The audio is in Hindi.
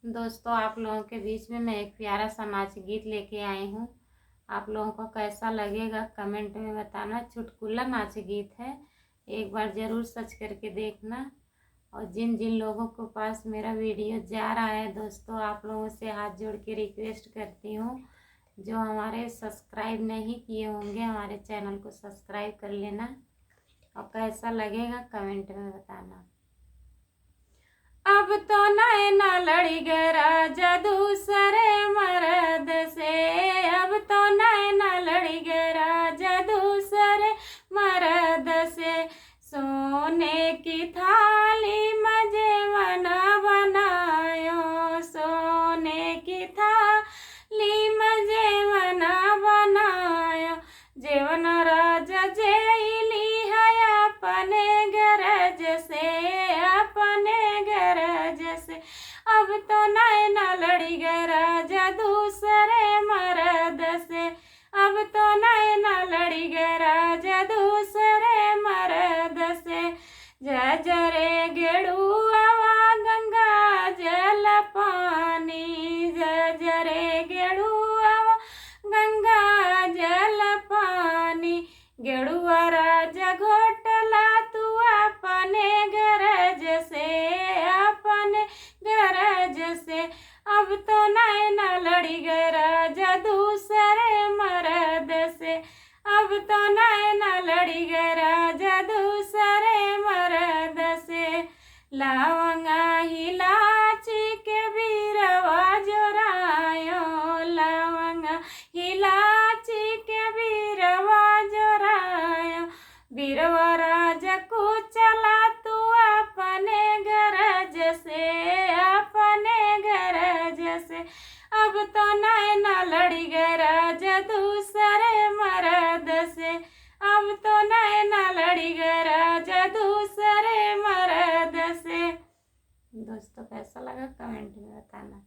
दोस्तों, आप लोगों के बीच में मैं एक प्यारा सा नाच गीत लेके आई हूँ। आप लोगों को कैसा लगेगा कमेंट में बताना। चुटकुला नाच गीत है, एक बार ज़रूर सर्च करके देखना। और जिन जिन लोगों के पास मेरा वीडियो जा रहा है दोस्तों, आप लोगों से हाथ जोड़ के रिक्वेस्ट करती हूँ, जो हमारे सब्सक्राइब नहीं किए होंगे हमारे चैनल को सब्सक्राइब कर लेना। और कैसा लगेगा कमेंट में बताना। अब तो नैना लड़ी गए राजा दूसरे मर्द से। अब तो नैना लड़ी गए राजा दूसरे मर्द से। सोने की थाली मजे मना बनायो। सोने की थाली मजे मना बनायो। जीवन राजा जेली है अपने गरज से। अपने गरज से। अब तो नैना लड़ी गए राजा दूसरे मर्द से। अब तो नैना लड़ी गए राजा दूसरे मर्द से। जरे गेड़ुआ गंगा जल पानी। जरे गेड़ुआ गंगा जल पानी। गेड़ुआ राजा घोटला तू अपने गरज से। अपने गरज से। अब तो नैना लड़ी गए राजा दूसरे मर्द से। अब तो नैना लड़ी गए राजा दूसरे मर्द से। लवंगा इलायची के बीरवा जोरायो। लवंगा इलायची के बीरवा जोरायो। बीरवा राजा को चला तू अपने गरज से। अपने गरज से। अब तो नैना लड़ी गए राजा दूसरे मर्द से। अब तो नैना लड़ी गए राजा दूसरे मर्द से। दोस्तों, कैसा लगा कमेंट में बताना।